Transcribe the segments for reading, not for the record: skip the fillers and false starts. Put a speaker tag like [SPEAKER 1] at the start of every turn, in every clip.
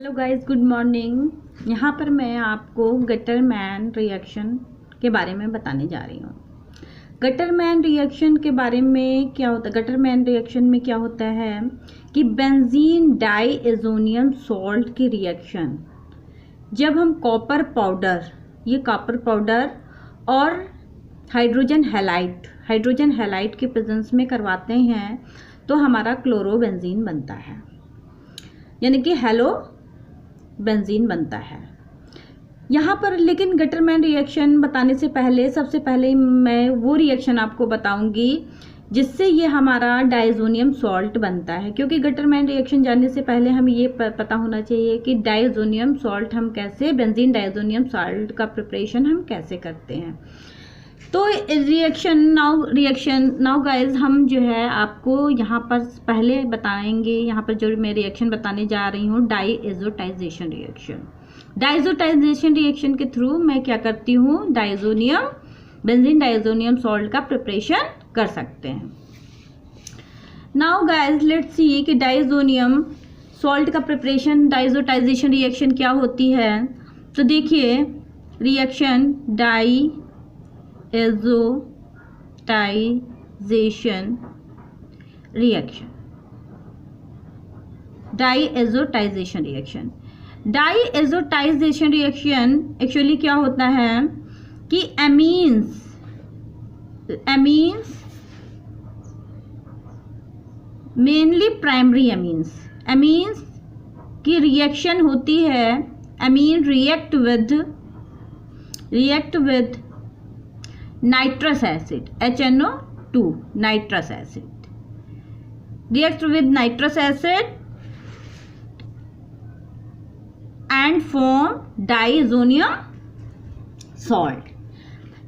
[SPEAKER 1] Hello guys, good morning. यहाँ पर मैं आपको गटरमैन रिएक्शन के बारे में बताने जा रही हूँ। गटरमैन रिएक्शन के बारे में क्या होता है? गटरमैन रिएक्शन में क्या होता है कि बेंजीन डाईएज़ोनियम सॉल्ट की रिएक्शन जब हम कॉपर पाउडर और हाइड्रोजन हैलाइड के प्रेजेंस में करवाते हैं तो हमारा क्लोरोबेंजीन बनता है, यानी कि हेलो बेंजीन बनता है यहाँ पर। लेकिन गटरमैन रिएक्शन बताने से पहले सबसे पहले मैं वो रिएक्शन आपको बताऊंगी जिससे ये हमारा डाईएज़ोनियम सॉल्ट बनता है, क्योंकि गटरमैन रिएक्शन जानने से पहले हमें ये पता होना चाहिए कि डाईएज़ोनियम सॉल्ट हम कैसे, बेंजीन डाईएज़ोनियम सॉल्ट का प्रिपरेशन हम कैसे करते हैं। तो रिएक्शन नाउ गाइज, हम जो है आपको यहाँ पर पहले बताएंगे। यहाँ पर जो मैं रिएक्शन बताने जा रही हूँ डाईएज़ोटाइजेशन रिएक्शन के थ्रू मैं क्या करती हूँ, बेंजीन डाईएज़ोनियम सॉल्ट का प्रिपरेशन कर सकते हैं। नाउ गाइज लेट्स सी कि डाईएज़ोनियम सॉल्ट का प्रिपरेशन, डाईएज़ोटाइजेशन रिएक्शन क्या होती है। तो देखिए, रिएक्शन डाईएज़ोटाइजेशन रिएक्शन एक्चुअली क्या होता है कि एमीन्स मेनली प्राइमरी एमीन्स की रिएक्शन होती है। Amine react with nitrous acid HNO2 nitrous acid react with nitrous acid and form diazonium salt.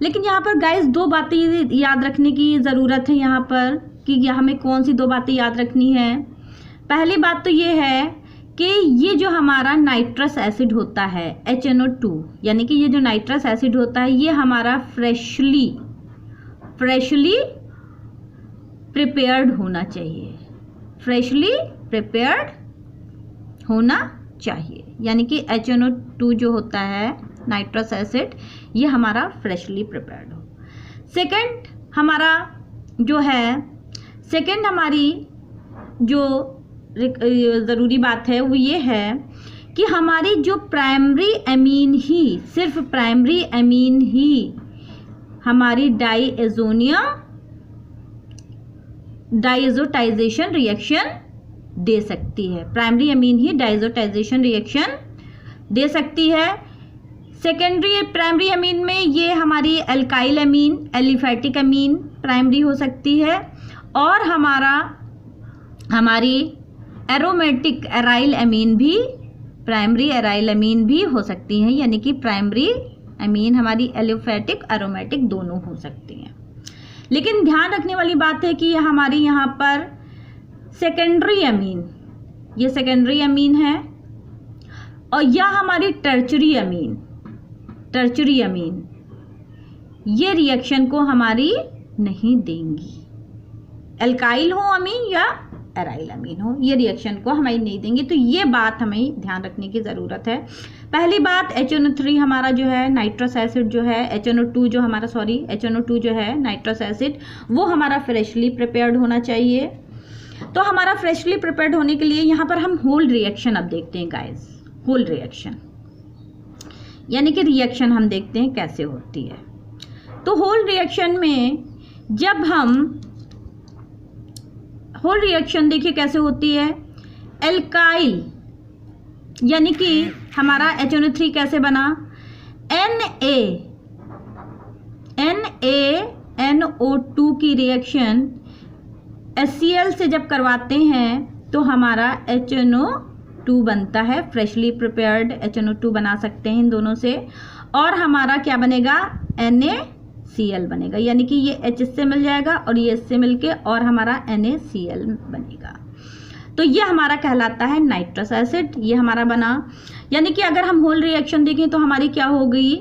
[SPEAKER 1] लेकिन यहाँ पर गाइस दो बातें याद रखने की ज़रूरत है यहाँ पर, कि हमें कौन सी दो बातें याद रखनी है। पहली बात तो ये है कि ये जो हमारा नाइट्रस एसिड होता है HNO2, यानी कि ये जो नाइट्रस एसिड होता है ये हमारा फ्रेशली प्रिपेयर्ड होना चाहिए, यानी कि HNO2 जो होता है नाइट्रस एसिड ये हमारा फ्रेशली प्रिपेयर्ड हो। सेकंड हमारी जो ज़रूरी बात है वो ये है कि हमारी जो सिर्फ प्राइमरी एमीन ही हमारी डाईएज़ोटाइजेशन रिएक्शन दे सकती है। प्राइमरी एमीन ही डाईएज़ोटाइजेशन रिएक्शन दे सकती है। प्राइमरी एमीन में ये हमारी alkyl amine, aliphatic amine primary हो सकती है, और हमारी एरोमेटिक एराइल एमीन भी प्राइमरी एराइल एमीन भी हो सकती हैं, यानी कि प्राइमरी एमीन हमारी एलिफैटिक एरोमेटिक दोनों हो सकती हैं। लेकिन ध्यान रखने वाली बात है कि हमारी यहाँ पर सेकेंडरी एमीन है, और यह हमारी टर्चरी एमीन ये रिएक्शन को हमारी नहीं देंगी। एल्काइल हो अमीन या एराइल अमीन हो, ये रिएक्शन को हमें नहीं देंगे। तो ये बात हमें ध्यान रखने की ज़रूरत है। पहली बात, HNO3 हमारा जो है नाइट्रस एसिड जो है, HNO2 जो है नाइट्रस एसिड, वो हमारा फ्रेशली प्रिपेयर्ड होना चाहिए। तो हमारा फ्रेशली प्रिपेयर्ड होने के लिए यहाँ पर हम होल रिएक्शन अब देखते हैं गाइस। होल रिएक्शन यानी कि रिएक्शन हम देखते हैं कैसे होती है। तो होल रिएक्शन में होल रिएक्शन देखिए कैसे होती है। एल्काइल यानी कि हमारा HNO3 कैसे बना, NaNO2 की रिएक्शन HCl से जब करवाते हैं तो हमारा HNO2 बनता है। फ्रेशली प्रिपेयर्ड HNO2 बना सकते हैं इन दोनों से, और हमारा क्या बनेगा, NaCl बनेगा, यानी कि ये H से मिल जाएगा और ये इससे मिलके और हमारा NaCl बनेगा। तो ये हमारा कहलाता है नाइट्रस एसिड, ये हमारा बना। यानी कि अगर हम होल रिएक्शन देखें तो हमारी क्या हो गई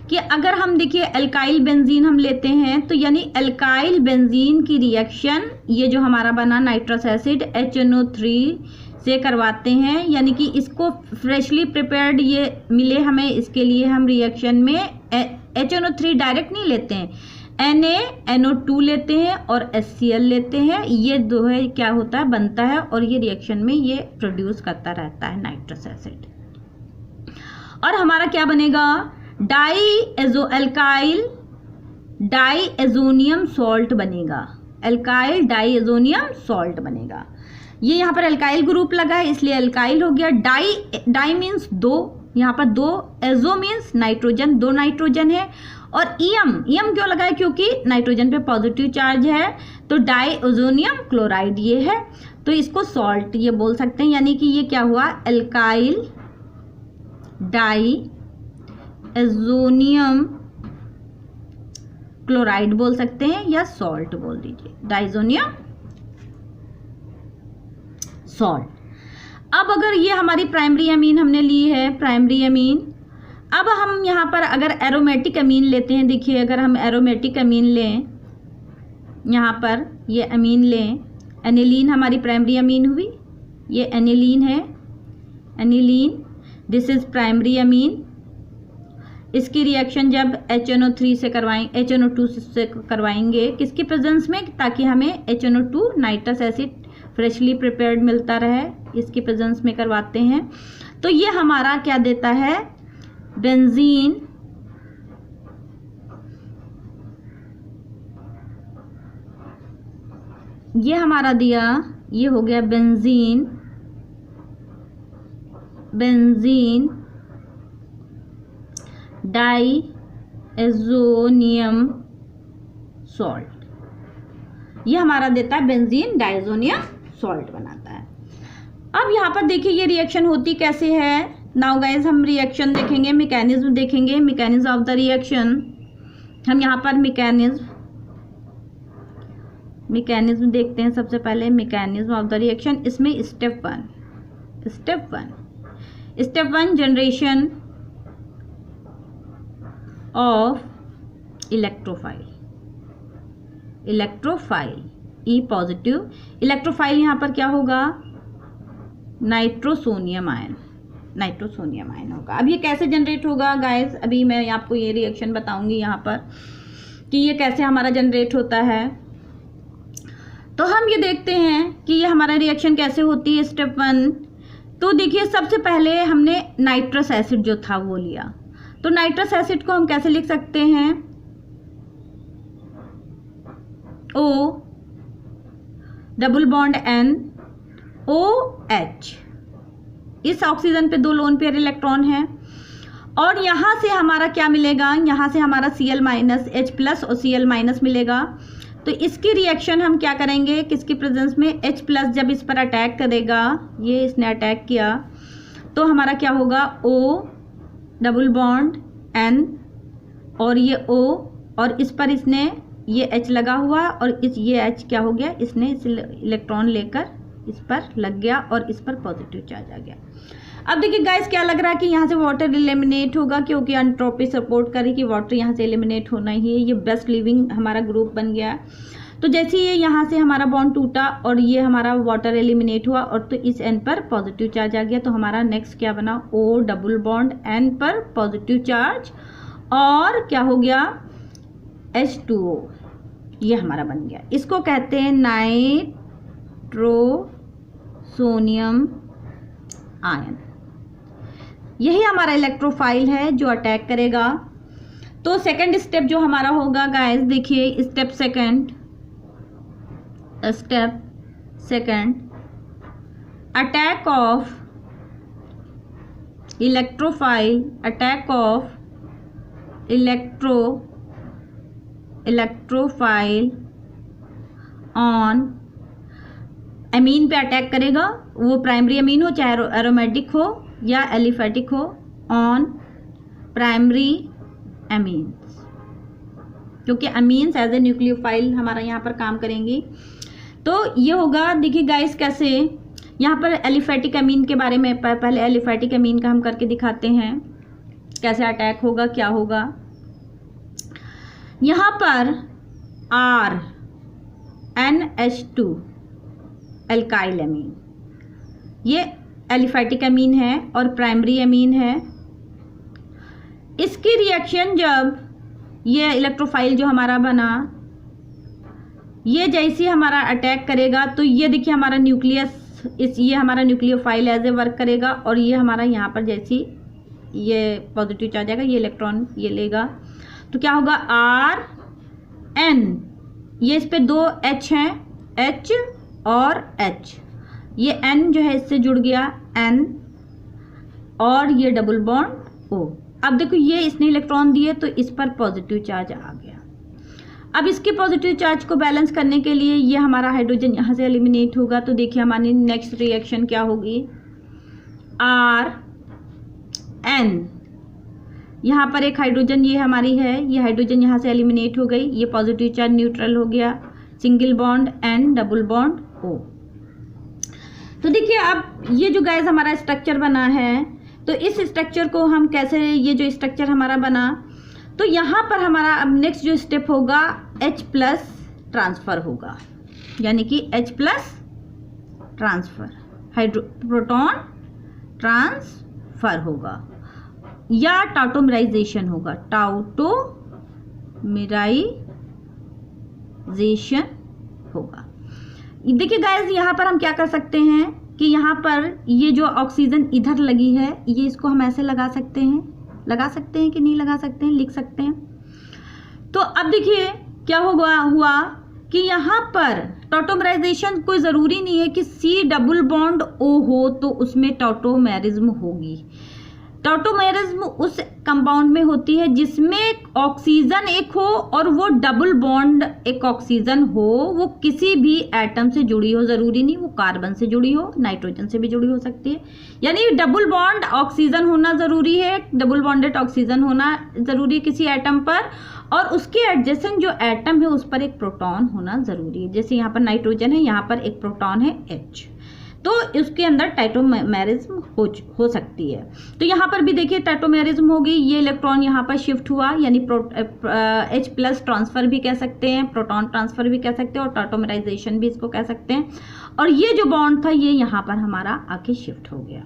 [SPEAKER 1] कि अगर हम देखिए एल्काइल बेंजीन हम लेते हैं तो यानी एल्काइल बेंजीन की रिएक्शन, ये जो हमारा बना नाइट्रस एसिड HNO3 से करवाते हैं, यानी कि इसको फ्रेशली प्रिपेयर्ड ये मिले हमें, इसके लिए हम रिएक्शन में HNO3 डायरेक्ट नहीं लेते हैं, NaNO2 लेते हैं और HCl लेते हैं। ये दो है क्या होता है, बनता है और ये रिएक्शन में ये प्रोड्यूस करता रहता है नाइट्रस एसिड। और हमारा क्या बनेगा, डाईएजोनियम सॉल्ट बनेगा, एल्काइल डाईएजोनियम सॉल्ट बनेगा। ये यहाँ पर एल्काइल ग्रुप लगा है इसलिए एल्काइल हो गया। डाई मीन्स दो, यहाँ पर दो, एजो मीन्स नाइट्रोजन, दो नाइट्रोजन है। और ईएम क्यों लगा है, क्योंकि नाइट्रोजन पे पॉजिटिव चार्ज है, तो डाईओजोनियम क्लोराइड ये है, तो इसको सॉल्ट ये बोल सकते हैं। यानी कि ये क्या हुआ, एल्काइल डाईएजोनियम क्लोराइड बोल सकते हैं या सॉल्ट बोल दीजिए, डाइजोनियम सॉल्ट। अब अगर ये हमारी प्राइमरी अमीन हमने ली है, प्राइमरी अमीन, अब हम यहाँ पर अगर एरोमेटिक अमीन लेते हैं, देखिए अगर हम एरोमेटिक अमीन लें, यहाँ पर ये अमीन लें, एनिलीन हमारी प्राइमरी अमीन हुई, ये एनिलीन है, aniline, this is primary amine. इसकी रिएक्शन जब HNO3 से करवाएंगे, HNO2 से करवाएंगे, किसकी प्रेजेंस में, ताकि हमें HNO2 nitrous acid freshly prepared मिलता रहे, इसकी प्रेजेंस में करवाते हैं। तो ये हमारा क्या देता है, बेंजीन, ये हमारा दिया, ये हो गया बेंजीन डाईएजोनियम सॉल्ट, ये हमारा देता है बेंजीन डाइजोनियम सॉल्ट बनाता है। अब यहाँ पर देखिए ये रिएक्शन होती कैसे है। नाउ गाइज हम रिएक्शन देखेंगे, मैकेनिज्म देखेंगे, मैकेनिज्म ऑफ द रिएक्शन। हम यहाँ पर मैकेनिज्म देखते हैं। सबसे पहले मैकेनिज्म ऑफ द रिएक्शन, इसमें step one generation of electrophile E positive, electrophile यहाँ पर क्या होगा, नाइट्रोसोनियम आयन होगा। अब ये कैसे जनरेट होगा गाइस, अभी मैं आपको ये रिएक्शन बताऊंगी यहाँ पर कि ये कैसे हमारा जनरेट होता है। तो हम ये देखते हैं कि ये हमारा रिएक्शन कैसे होती है, स्टेप 1। तो देखिए सबसे पहले हमने नाइट्रस एसिड जो था वो लिया, तो नाइट्रस एसिड को हम कैसे लिख सकते हैं, O double bond N OH, इस ऑक्सीजन पे 2 लोन पेयर इलेक्ट्रॉन है। और यहाँ से हमारा क्या मिलेगा, यहाँ से हमारा Cl माइनस H प्लस और Cl माइनस मिलेगा। तो इसकी रिएक्शन हम क्या करेंगे, किसकी प्रेजेंस में, H प्लस जब इस पर अटैक करेगा, ये इसने अटैक किया, तो हमारा क्या होगा, O डबल बॉन्ड N और ये O, और इस पर इसने ये H लगा हुआ, और ये H क्या हो गया, इसने इस इलेक्ट्रॉन लेकर इस पर लग गया और इस पर पॉजिटिव चार्ज आ गया। अब देखिए गाइस क्या लग रहा है कि यहाँ से वाटर एलिमिनेट होगा, क्योंकि एंट्रोपी सपोर्ट करी कि वाटर यहाँ से एलिमिनेट होना ही है। ये बेस्ट लिविंग हमारा ग्रुप बन गया। तो जैसे ये यहाँ से हमारा बॉन्ड टूटा और ये हमारा वाटर एलिमिनेट हुआ, और तो इस N पर पॉजिटिव चार्ज आ गया, तो हमारा नेक्स्ट क्या बना, O डबल बॉन्ड N पर पॉजिटिव चार्ज, और क्या हो गया, H2O, ये हमारा बन गया। इसको कहते हैं नाइट्रोसोनियम आयन। यही हमारा इलेक्ट्रोफाइल है जो अटैक करेगा। तो सेकंड स्टेप जो हमारा होगा गाइस, देखिए step second, attack of electrophile, electrophile on amine पे अटैक करेगा, वो प्राइमरी अमीन हो चाहे एरोमेटिक हो या एलिफेटिक हो, ऑन प्राइमरी अमीन्स, क्योंकि अमीन्स एज ए न्यूक्लियोफाइल हमारा यहाँ पर काम करेंगी। तो ये होगा, देखिए गाइस कैसे यहाँ पर एलिफेटिक अमीन के बारे में, पहले एलिफेटिक अमीन का हम करके दिखाते हैं कैसे अटैक होगा, क्या होगा। यहाँ पर RNH2 एल्काइल अमीन, ये एलिफैटिक अमीन है और प्राइमरी अमीन है। इसकी रिएक्शन जब ये इलेक्ट्रोफाइल जो हमारा बना, ये जैसे हमारा अटैक करेगा तो ये देखिए हमारा न्यूक्लियस, ये हमारा न्यूक्लियोफाइल एज ए वर्क करेगा और ये हमारा यहाँ पर जैसी ये पॉजिटिव चार्ज आएगा, ये इलेक्ट्रॉन ये लेगा तो क्या होगा RN, ये इस पे 2 H हैं, H और H, ये N जो है इससे जुड़ गया N और ये डबल बॉन्ड O। अब देखो ये इसने इलेक्ट्रॉन दिए तो इस पर पॉजिटिव चार्ज आ गया। अब इसके पॉजिटिव चार्ज को बैलेंस करने के लिए ये हमारा हाइड्रोजन यहाँ से एलिमिनेट होगा। तो देखिए हमारी नेक्स्ट रिएक्शन क्या होगी, RN, यहाँ पर एक हाइड्रोजन ये हमारी है, ये हाइड्रोजन यहाँ से एलिमिनेट हो गई, ये पॉजिटिव चार्ज न्यूट्रल हो गया, single bond N double bond O। तो देखिए अब ये जो गैस हमारा स्ट्रक्चर बना है, तो इस स्ट्रक्चर को हम कैसे, ये जो स्ट्रक्चर हमारा बना, तो यहाँ पर हमारा अब नेक्स्ट जो स्टेप होगा H प्लस ट्रांसफ़र होगा, यानी कि H plus transfer, proton transfer होगा या टाउटोमराइजेशन होगा, टाउटोमराइजेशन होगा। देखिए गाइस यहाँ पर हम क्या कर सकते हैं कि यहाँ पर ये जो ऑक्सीजन इधर लगी है, ये इसको हम ऐसे लगा सकते हैं कि नहीं लगा सकते हैं, लिख सकते हैं। तो अब देखिए क्या हुआ कि यहाँ पर टाउटोमराइजेशन कोई ज़रूरी नहीं है कि C डबल बॉन्ड O हो तो उसमें टाउटोमेरिज्म होगी। टाउटोमेरिज्म उस कंपाउंड में होती है जिसमें ऑक्सीजन एक हो और वो डबल बॉन्ड एक ऑक्सीजन हो, वो किसी भी एटम से जुड़ी हो, ज़रूरी नहीं वो कार्बन से जुड़ी हो, नाइट्रोजन से भी जुड़ी हो सकती है। यानी डबल बॉन्ड ऑक्सीजन होना ज़रूरी है, डबल बॉन्डेड ऑक्सीजन होना ज़रूरी है किसी एटम पर, और उसके एडजेसेंट जो एटम है उस पर एक प्रोटॉन होना ज़रूरी है। जैसे यहाँ पर नाइट्रोजन है, यहाँ पर एक प्रोटॉन है H, तो उसके अंदर टाइटोमेरिज्म हो सकती है। तो यहाँ पर भी देखिए टाइटोमेरिज्म होगी, ये इलेक्ट्रॉन यहाँ पर शिफ्ट हुआ, यानी H प्लस ट्रांसफ़र भी कह सकते हैं, प्रोटॉन ट्रांसफ़र भी कह सकते हैं और टाइटोमेराइजेशन भी इसको कह सकते हैं। और ये जो बॉन्ड था ये यहाँ पर हमारा आके शिफ्ट हो गया,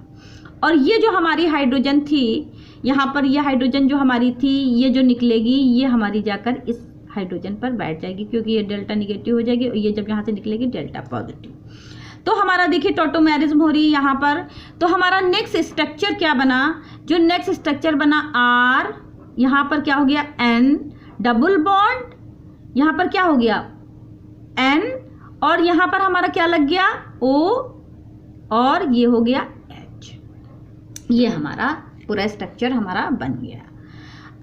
[SPEAKER 1] और ये जो हमारी हाइड्रोजन थी यहाँ पर, ये हाइड्रोजन जो हमारी थी ये जो निकलेगी ये हमारी जाकर इस हाइड्रोजन पर बैठ जाएगी, क्योंकि ये डेल्टा निगेटिव हो जाएगी और ये जब यहाँ से निकलेगी डेल्टा पॉजिटिव। तो हमारा देखिए टाउटोमेरिज्म हो रही है यहाँ पर। तो हमारा नेक्स्ट स्ट्रक्चर क्या बना, जो नेक्स्ट स्ट्रक्चर बना R, यहाँ पर क्या हो गया N डबल बॉन्ड, यहाँ पर क्या हो गया N, और यहाँ पर हमारा क्या लग गया O, और ये हो गया H। ये हमारा पूरा स्ट्रक्चर हमारा बन गया।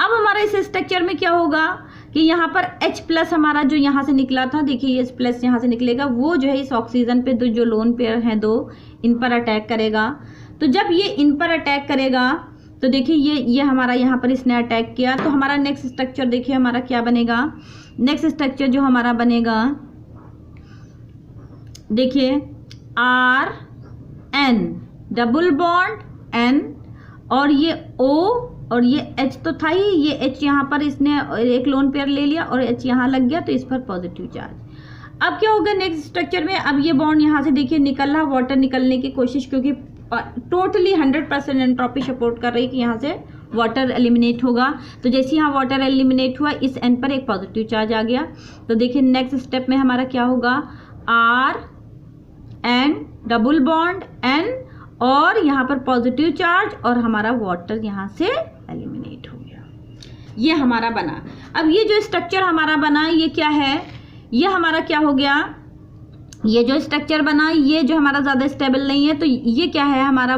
[SPEAKER 1] अब हमारा इस स्ट्रक्चर में क्या होगा कि यहाँ पर H प्लस हमारा जो यहाँ से निकला था, देखिए ये प्लस यहाँ से निकलेगा, वो जो है इस ऑक्सीजन पे जो लोन पेयर हैं 2, इन पर अटैक करेगा। तो जब ये इन पर अटैक करेगा तो देखिए ये हमारा यहाँ पर इसने अटैक किया, तो हमारा नेक्स्ट स्ट्रक्चर देखिए हमारा क्या बनेगा। नेक्स्ट स्ट्रक्चर जो हमारा बनेगा देखिए RN डबल बॉन्ड N, और ये O और ये H तो था ही, ये H यहाँ पर इसने एक लोन पेयर ले लिया और H यहाँ लग गया, तो इस पर पॉजिटिव चार्ज। अब क्या होगा नेक्स्ट स्ट्रक्चर में, अब ये बॉन्ड यहाँ से देखिए निकल रहा, वाटर निकलने की कोशिश, क्योंकि टोटली 100% एंट्रोपी सपोर्ट कर रही है कि यहाँ से वाटर एलिमिनेट होगा। तो जैसे यहाँ वाटर एलिमिनेट हुआ इस एन पर एक पॉजिटिव चार्ज आ गया। तो देखिए नेक्स्ट स्टेप में हमारा क्या होगा, RN डबल बॉन्ड N और यहाँ पर पॉजिटिव चार्ज और हमारा वाटर यहाँ से एलिमिनेट हो गया। ये हमारा बना। अब ये जो स्ट्रक्चर हमारा बना ये क्या है, ये हमारा क्या हो गया, ये जो स्ट्रक्चर बना ये जो हमारा ज़्यादा स्टेबल नहीं है, तो ये क्या है हमारा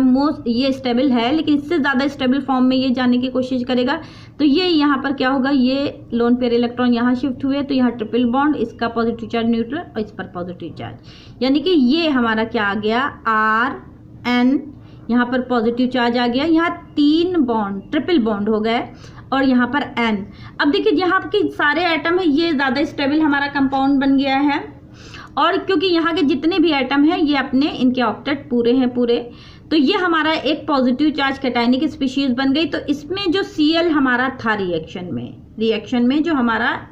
[SPEAKER 1] ये स्टेबल है, लेकिन इससे ज़्यादा स्टेबल फॉर्म में ये जाने की कोशिश करेगा। तो ये यहाँ पर क्या होगा, ये लोन पेयर इलेक्ट्रॉन यहाँ शिफ्ट हुए, तो यहाँ ट्रिपल बॉन्ड, इसका पॉजिटिव चार्ज न्यूट्रल और इस पर पॉजिटिव चार्ज, यानी कि ये हमारा क्या आ गया RN, यहाँ पर पॉजिटिव चार्ज आ गया, यहाँ 3 बॉन्ड ट्रिपल बॉन्ड हो गए और यहाँ पर N। अब देखिए यहाँ के सारे एटम है ये ज़्यादा स्टेबल हमारा कंपाउंड बन गया है, और क्योंकि यहाँ के जितने भी एटम हैं ये अपने इनके ऑक्टेट पूरे हैं पूरे, तो ये हमारा एक पॉजिटिव चार्ज कैटायनिक स्पीशीज बन गई। तो इसमें जो Cl हमारा था रिएक्शन में जो हमारा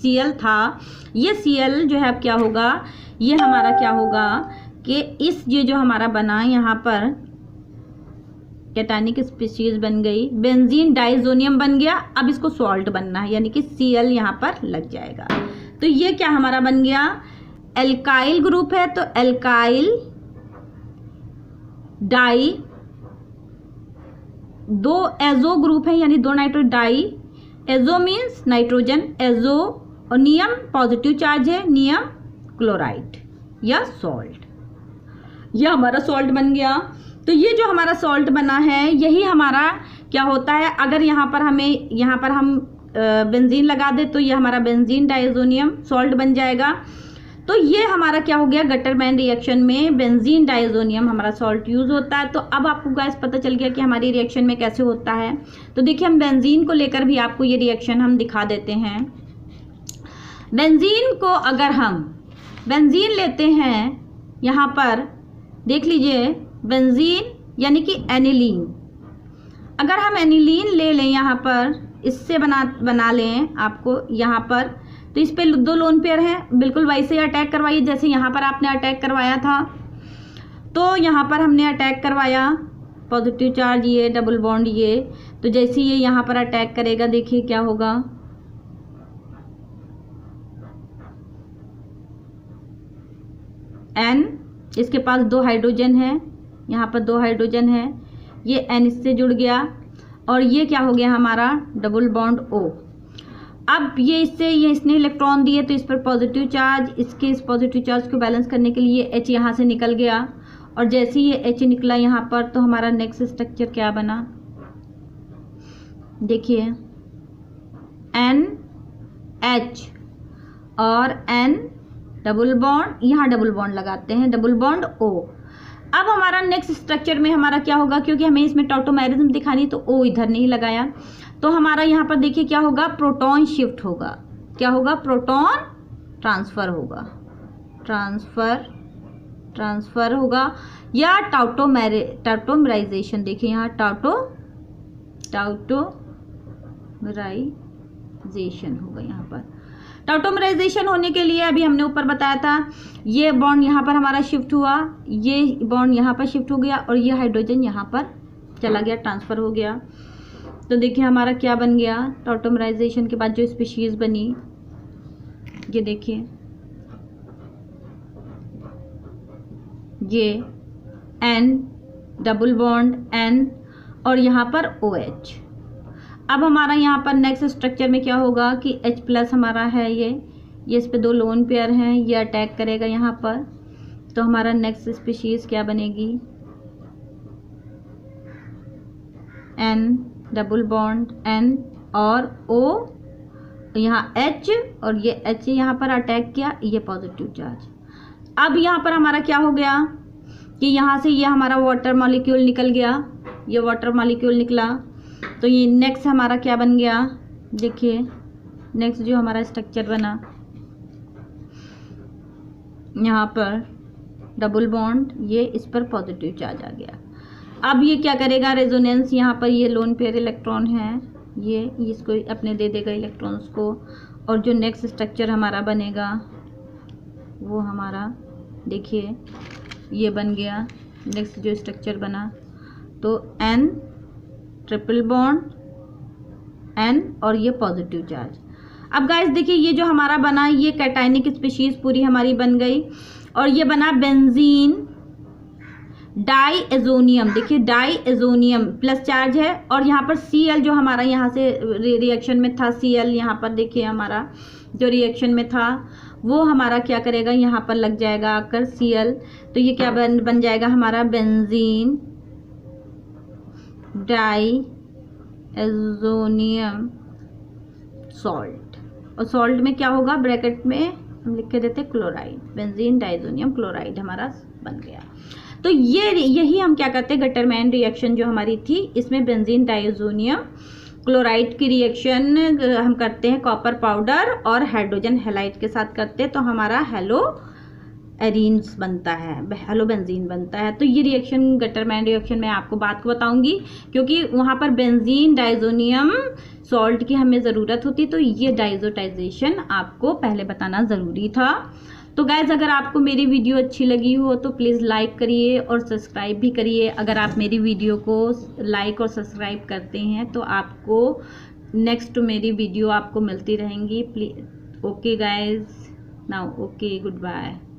[SPEAKER 1] Cl था, ये Cl जो है अब क्या होगा, ये हमारा क्या होगा कि इस ये जो हमारा बना यहाँ पर कैटायनिक स्पीशीज बन गई, बेंजीन डाइजोनियम बन गया। अब इसको सॉल्ट बनना है, यानी कि Cl यहाँ पर लग जाएगा। तो ये क्या हमारा बन गया, एल्काइल ग्रुप है, तो एल्काइल डाई, दो एजो ग्रुप है यानी दो nitro di, azo means nitrogen, azo और नियम पॉजिटिव चार्ज है, नियम क्लोराइड या सॉल्ट। यह हमारा सॉल्ट बन गया। तो ये जो हमारा सॉल्ट बना है यही हमारा क्या होता है, अगर यहाँ पर हम बेंजीन लगा दे तो ये हमारा बेंजीन डाइजोनियम सॉल्ट बन जाएगा। तो ये हमारा क्या हो गया, गटरमैन रिएक्शन में बेंजीन डाइजोनियम हमारा सॉल्ट यूज होता है। तो अब आपको गाइस पता चल गया कि हमारी रिएक्शन में कैसे होता है। तो देखिए हम बेंजीन को लेकर भी आपको ये रिएक्शन हम दिखा देते हैं। बेंजीन को अगर हम बेंजीन लेते हैं, यहाँ पर देख लीजिए बेंजीन यानी कि एनिलीन, अगर हम एनिलीन ले लें यहाँ पर, इससे बना लें आपको यहाँ पर, तो इस पे दो लोन पेयर हैं, बिल्कुल वैसे ही अटैक करवाइए जैसे यहाँ पर आपने अटैक करवाया था। तो यहाँ पर हमने अटैक करवाया, पॉजिटिव चार्ज ये, डबल बॉन्ड ये, तो जैसे ये यहाँ पर अटैक करेगा देखिए क्या होगा, N, इसके पास दो हाइड्रोजन है, यहाँ पर दो हाइड्रोजन है, ये N इससे जुड़ गया और ये क्या हो गया हमारा डबल बॉन्ड O। अब ये इसने इलेक्ट्रॉन दिए तो इस पर पॉजिटिव चार्ज, इस पॉजिटिव चार्ज को बैलेंस करने के लिए H यहाँ से निकल गया और जैसे ही ये H निकला यहाँ पर तो हमारा नेक्स्ट स्ट्रक्चर क्या बना, देखिए NH और N डबल बॉन्ड, यहाँ डबल बॉन्ड लगाते हैं, डबल बॉन्ड O। अब हमारा नेक्स्ट स्ट्रक्चर में हमारा क्या होगा, क्योंकि हमें इसमें टॉटोमेरिज्म दिखानी तो O इधर नहीं लगाया, तो हमारा यहाँ पर देखिए क्या होगा, प्रोटॉन शिफ्ट होगा, क्या होगा, प्रोटॉन ट्रांसफ़र होगा, ट्रांसफ़र होगा या टाउटोमेराइजेशन, देखिए यहाँ टाउटोमेराइजेशन होगा। यहाँ पर टाउटोमेराइजेशन होने के लिए अभी हमने ऊपर बताया था, ये बॉन्ड यहाँ पर हमारा शिफ्ट हुआ, ये बॉन्ड यहाँ पर शिफ्ट हो गया और ये हाइड्रोजन यहाँ पर चला गया, ट्रांसफ़र हो गया। तो देखिए हमारा क्या बन गया, टाउटोमेराइजेशन के बाद जो स्पीशीज़ बनी, ये देखिए ये N डबल बॉन्ड N और यहाँ पर OH। अब हमारा यहाँ पर नेक्स्ट स्ट्रक्चर में क्या होगा कि H प्लस हमारा है, ये इस पे दो लोन पेयर हैं, ये अटैक करेगा यहाँ पर, तो हमारा नेक्स्ट स्पीशीज़ क्या बनेगी, N डबल बॉन्ड N और O, यहाँ H और ये H यहाँ पर अटैक किया, ये पॉजिटिव चार्ज। अब यहाँ पर हमारा क्या हो गया कि यहाँ से ये हमारा वाटर मॉलिक्यूल निकल गया, ये वाटर मॉलिक्यूल निकला, तो ये नेक्स्ट हमारा क्या बन गया, देखिए नेक्स्ट जो हमारा स्ट्रक्चर बना, यहाँ पर डबल बॉन्ड, ये इस पर पॉजिटिव चार्ज आ गया। अब ये क्या करेगा, रेजोनेंस, यहाँ पर ये लोन पेयर इलेक्ट्रॉन है, ये इसको अपने दे देगा इलेक्ट्रॉन्स को, और जो नेक्स्ट स्ट्रक्चर हमारा बनेगा वो हमारा देखिए ये बन गया, नेक्स्ट जो स्ट्रक्चर बना तो N ट्रिपल बॉन्ड N और ये पॉजिटिव चार्ज। अब गाइस देखिए ये जो हमारा बना, ये कैटायनिक स्पीशीज़ पूरी हमारी बन गई और ये बना बेंजीन डाइएजोनियम, देखिए डाइएजोनियम प्लस चार्ज है और यहाँ पर Cl जो हमारा यहाँ से रिएक्शन में था, Cl यहाँ पर देखिए हमारा जो रिएक्शन में था वो हमारा क्या करेगा, यहाँ पर लग जाएगा आकर Cl, तो ये क्या बन जाएगा हमारा बेंजीन डाइएजोनियम सॉल्ट, और सॉल्ट में क्या होगा, ब्रैकेट में हम लिख के देते क्लोराइड, बेंजीन डाइएजोनियम क्लोराइड हमारा बन गया। तो यही हम क्या करते हैं, गटरमैन रिएक्शन जो हमारी थी इसमें बेंजीन डाइएजोनियम क्लोराइड की रिएक्शन हम करते हैं कॉपर पाउडर और हाइड्रोजन हैलाइड के साथ करते हैं, तो हमारा हेलो एरीन्स बनता है, हेलो बेंजीन बनता है। तो ये रिएक्शन गटरमैन रिएक्शन में आपको बात को बताऊंगी क्योंकि वहाँ पर बेंजीन डाइएजोनियम सॉल्ट की हमें ज़रूरत होती, तो ये डाइजोटाइजेशन आपको पहले बताना ज़रूरी था। तो गाइज अगर आपको मेरी वीडियो अच्छी लगी हो तो प्लीज़ लाइक करिए और सब्सक्राइब भी करिए। अगर आप मेरी वीडियो को लाइक और सब्सक्राइब करते हैं तो आपको नेक्स्ट मेरी वीडियो आपको मिलती रहेंगी। Please okay guys, now okay, good bye.